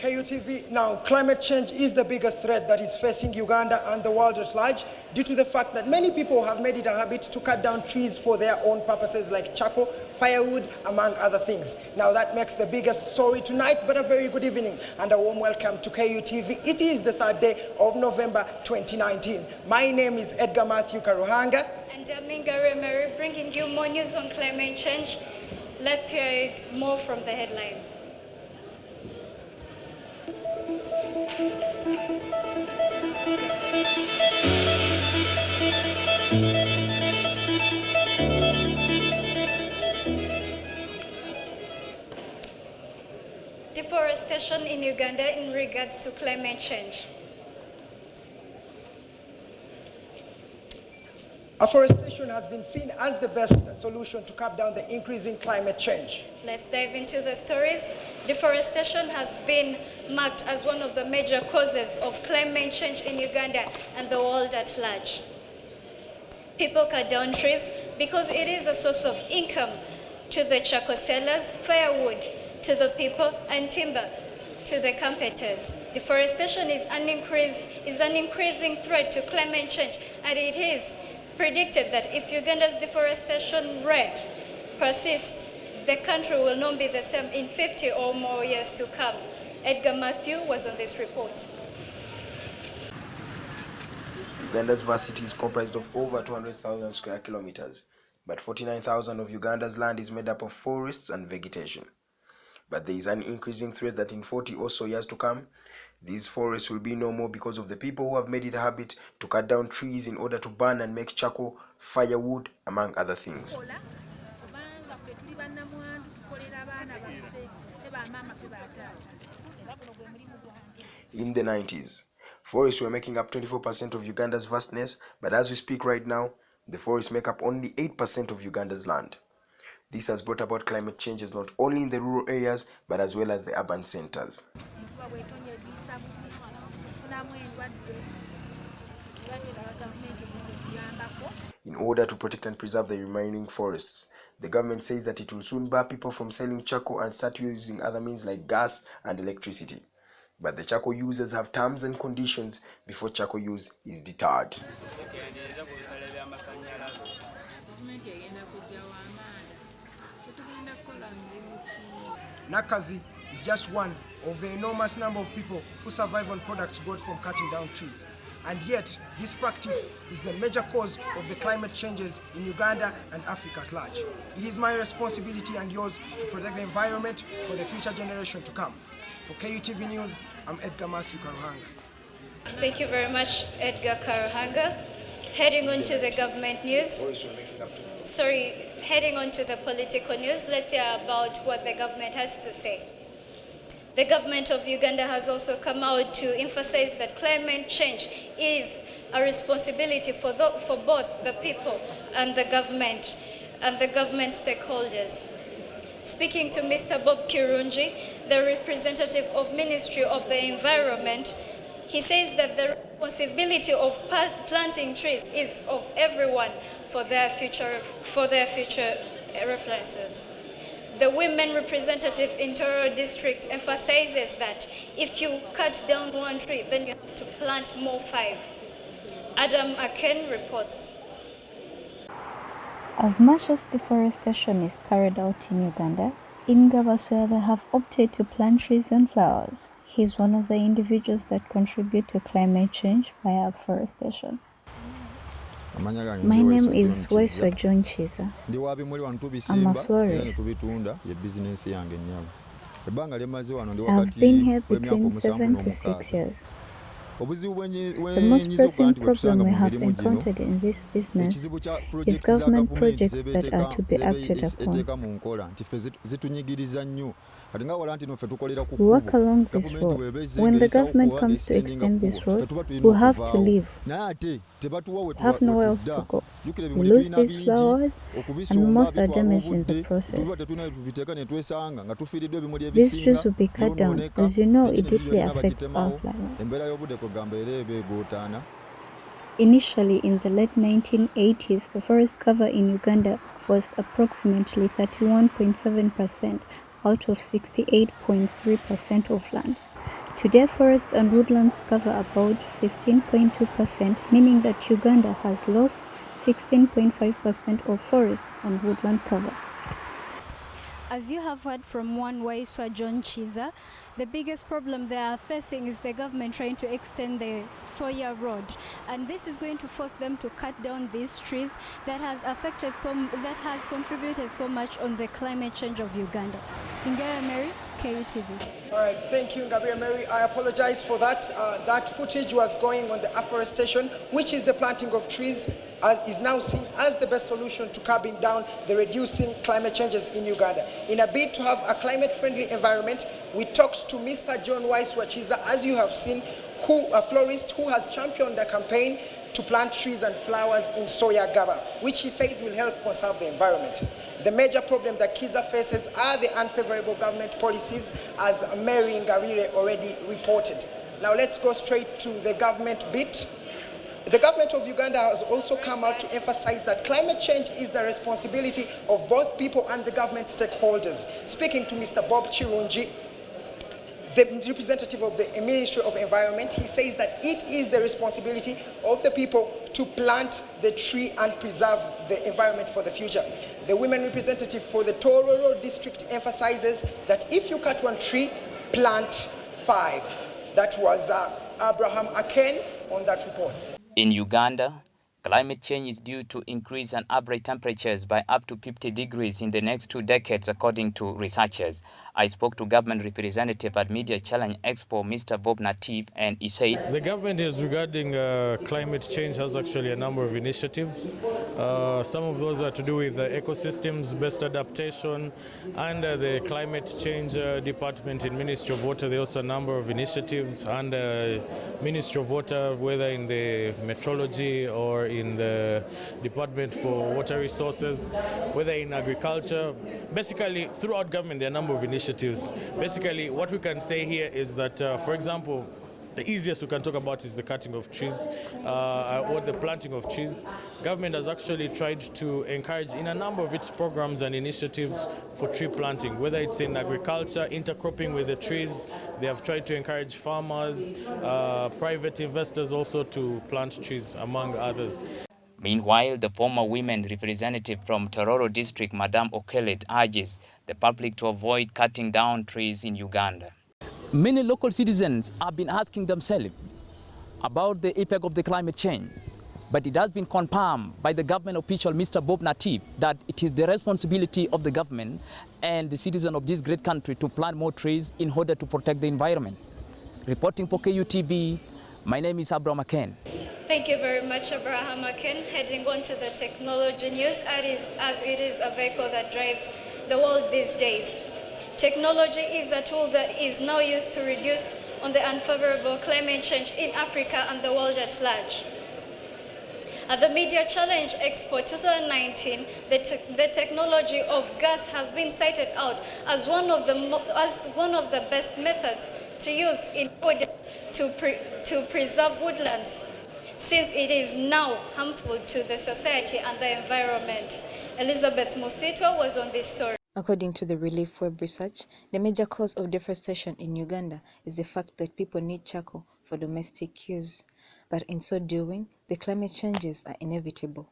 KUTV, now climate change is the biggest threat that is facing Uganda and the world at large due to the fact that many people have made it a habit to cut down trees for their own purposes like charcoal, firewood, among other things. Now that makes the biggest story tonight, but a very good evening and a warm welcome to KUTV. It is the 3rd day of November 2019. My name is Edgar Matthew Karuhanga. And I'm Mingare Mary, bringing you more news on climate change. Let's hear it more from the headlines. Deforestation in Uganda in regards to climate change. Afforestation has been seen as the best solution to cut down the increasing climate change. Let's dive into the stories. Deforestation has been marked as one of the major causes of climate change in Uganda and the world at large. People cut down trees because it is a source of income to the charcoal sellers, firewood to the people, and timber to the competitors. Deforestation is an increasing threat to climate change, and it is predicted that if Uganda's deforestation rate persists, the country will not be the same in 50 or more years to come. Edgar Matthew was on this report. Uganda's vast city is comprised of over 200,000 square kilometers, but 49,000 of Uganda's land is made up of forests and vegetation. But there is an increasing threat that in 40 or so years to come, these forests will be no more because of the people who have made it a habit to cut down trees in order to burn and make charcoal, firewood, among other things. In the 90s, forests were making up 24% of Uganda's vastness, but as we speak right now, the forests make up only 8% of Uganda's land. This has brought about climate changes not only in the rural areas, but as well as the urban centers. In order to protect and preserve the remaining forests, the government says that it will soon bar people from selling charcoal and start using other means like gas and electricity. But the charcoal users have terms and conditions before charcoal use is deterred. Nakazi is just one of the enormous number of people who survive on products got from cutting down trees. And yet, this practice is the major cause of the climate changes in Uganda and Africa at large. It is my responsibility and yours to protect the environment for the future generation to come. For KUTV News, I'm Edgar Matthew Karuhanga. Thank you very much, Edgar Karuhanga. Heading on to the government news. Heading on to the political news, let's hear about what the government has to say. The government of Uganda has also come out to emphasize that climate change is a responsibility for both the people and the government stakeholders. Speaking to Mr. Bob Kirungi, the representative of Ministry of the Environment, he says that the responsibility of planting trees is of everyone for their future references. The women representative in Toro district emphasizes that if you cut down one tree, then you have to plant more 5. Adam Aken reports. As much as deforestation is carried out in Uganda, in Gabaswere they have opted to plant trees and flowers. He is one of the individuals that contribute to climate change via afforestation. My name is Weiswa John Chiza. I'm a florist. I've been here between 7 to 6 years. The most pressing problem we have encountered in this business is government projects that are to be acted upon. We work along this road. When the government comes to extend this road, we'll have to leave. have nowhere else to go. We lose these flowers and most are damaged in the process. These trees will be cut down. As you know, it deeply affects our climate. Initially, in the late 1980s, the forest cover in Uganda was approximately 31.7% out of 68.3% of land. Today, forest and woodlands cover about 15.2%, meaning that Uganda has lost 16.5% of forest and woodland cover. As you have heard from one Waiswa John Chiza, the biggest problem they are facing is the government trying to extend the Soya Road, and this is going to force them to cut down these trees that has contributed so much on the climate change of Uganda. Ingaya Mary, KUTV. All right, thank you, Gabriel Mary. I apologize for that. That footage was going on the afforestation, which is the planting of trees, is now seen as the best solution to curbing down the reducing climate changes in Uganda. In a bid to have a climate-friendly environment, we talked to Mr. John Waiswa Chiza, as you have seen, a florist who has championed the campaign to plant trees and flowers in Soya Gaba, which he says will help conserve the environment. The major problem that Kiza faces are the unfavorable government policies, as Mary Ngarire already reported. Now let's go straight to the government bit. The government of Uganda has also come out to emphasize that climate change is the responsibility of both people and the government stakeholders. Speaking to Mr. Bob Chirunji, the representative of the Ministry of Environment, he says that it is the responsibility of the people to plant the tree and preserve the environment for the future. The women representative for the Tororo district emphasizes that if you cut one tree, plant 5. That was Abraham Aken on that report. In Uganda, climate change is due to increase in average temperatures by up to 50 degrees in the next 2 decades, according to researchers. I spoke to government representative at Media Challenge Expo, Mr. Bob Natif, and he said, the government is regarding climate change has actually a number of initiatives. Some of those are to do with the ecosystems, best adaptation, and the climate change department in Ministry of Water. There are also a number of initiatives, and Ministry of Water, whether in the metrology or in the Department for Water Resources, whether in agriculture. Basically, throughout government, there are a number of initiatives. Basically, what we can say here is that, for example, the easiest we can talk about is the cutting of trees or the planting of trees. Government has actually tried to encourage in a number of its programs and initiatives for tree planting, whether it's in agriculture, intercropping with the trees. They have tried to encourage farmers, private investors also to plant trees, among others. Meanwhile, the former women representative from Tororo district, Madame Okelet, urges the public to avoid cutting down trees in Uganda. Many local citizens have been asking themselves about the impact of the climate change, but it has been confirmed by the government official, Mr. Bob Natif, that it is the responsibility of the government and the citizens of this great country to plant more trees in order to protect the environment. Reporting for KUTV, my name is Abraham Aken. Thank you very much, Abraham Aken. Heading on to the technology news, as it is a vehicle that drives the world these days. Technology is a tool that is now used to reduce on the unfavorable climate change in Africa and the world at large. At the Media Challenge Expo 2019, the technology of gas has been cited out as one of the best methods to use in order to preserve woodlands, since it is now harmful to the society and the environment. Elizabeth Musitwa was on this story. According to the Relief Web research, the major cause of deforestation in Uganda is the fact that people need charcoal for domestic use. But in so doing, the climate changes are inevitable.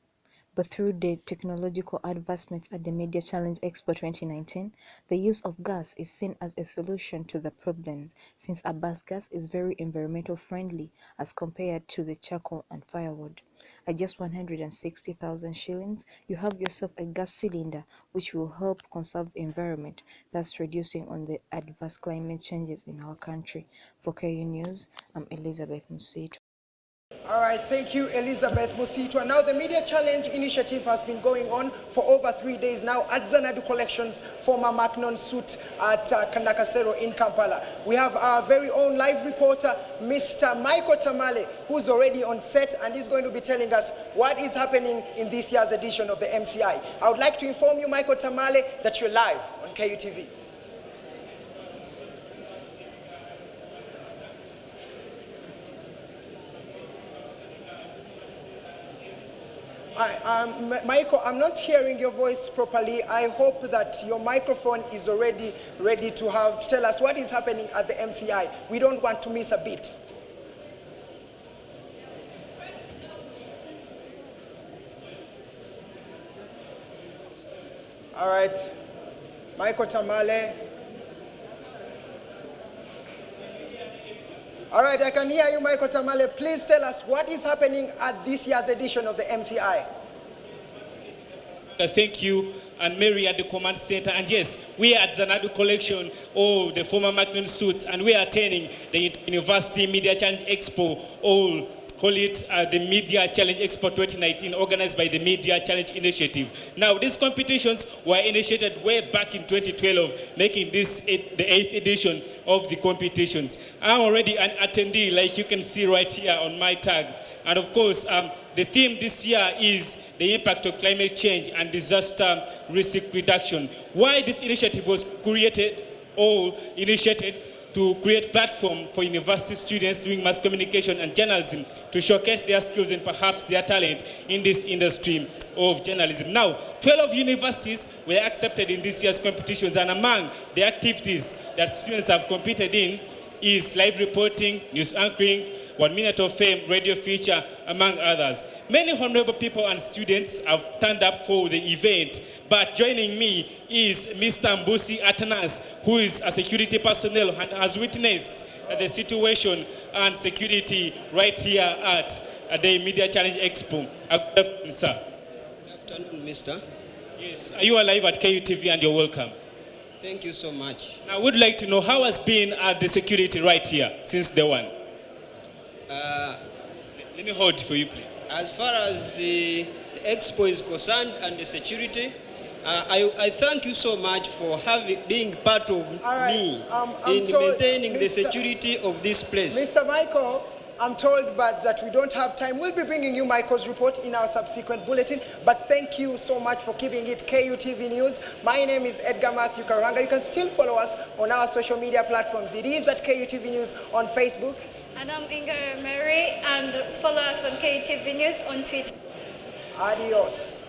But through the technological advancements at the Media Challenge Expo 2019, the use of gas is seen as a solution to the problems, since a gas is very environmental friendly as compared to the charcoal and firewood. At just 160,000 shillings, you have yourself a gas cylinder which will help conserve the environment, thus reducing on the adverse climate changes in our country. For KU News, I'm Elizabeth Musito. All right, thank you, Elizabeth Musitwa. Now, the Media Challenge initiative has been going on for over 3 days now at Xanadu Collections, former Macnon suit at Kandakasero in Kampala. We have our very own live reporter, Mr. Michael Tamale, who's already on set and is going to be telling us what is happening in this year's edition of the MCI. I would like to inform you, Michael Tamale, that you're live on KUTV. Michael, I'm not hearing your voice properly. I hope that your microphone is already ready to tell us what is happening at the MCI. We don't want to miss a beat. All right, Michael Tamale. All right, I can hear you, Michael Tamale. Please tell us what is happening at this year's edition of the MCI. Thank you, and Mary at the Command Center. And yes, we are at Xanadu Collection, the former Macron suits, and we are attending the University Media Challenge Expo, call it the Media Challenge Expo 2019, organized by the Media Challenge Initiative. Now, these competitions were initiated way back in 2012, making this the 8th edition of the competitions. I'm already an attendee, like you can see right here on my tag. And of course, the theme this year is the impact of climate change and disaster risk reduction. Why this initiative was created or initiated to create platform for university students doing mass communication and journalism to showcase their skills and perhaps their talent in this industry of journalism. Now, 12 universities were accepted in this year's competitions, and among the activities that students have competed in is live reporting, news anchoring, 1 minute of fame, radio feature, among others. Many honorable people and students have turned up for the event, but joining me is Mr. Mbusi Atanas, who is a security personnel and has witnessed the situation and security right here at the Media Challenge Expo. Good afternoon, sir. Good afternoon, mister. Yes, you are live at KUTV and you're welcome. Thank you so much. Now, I would like to know how has been the security right here since day one? Let me hold for you, please. As far as the expo is concerned and the security, I thank you so much for being part of me in maintaining the security of this place. Mr. Michael, I'm told that we don't have time. We'll be bringing you Michael's report in our subsequent bulletin, but thank you so much for keeping it KUTV News. My name is Edgar Matthew Karanga. You can still follow us on our social media platforms. It is at KUTV News on Facebook. And I'm Inga Mary, and follow us on KUTV News on Twitter. Adios.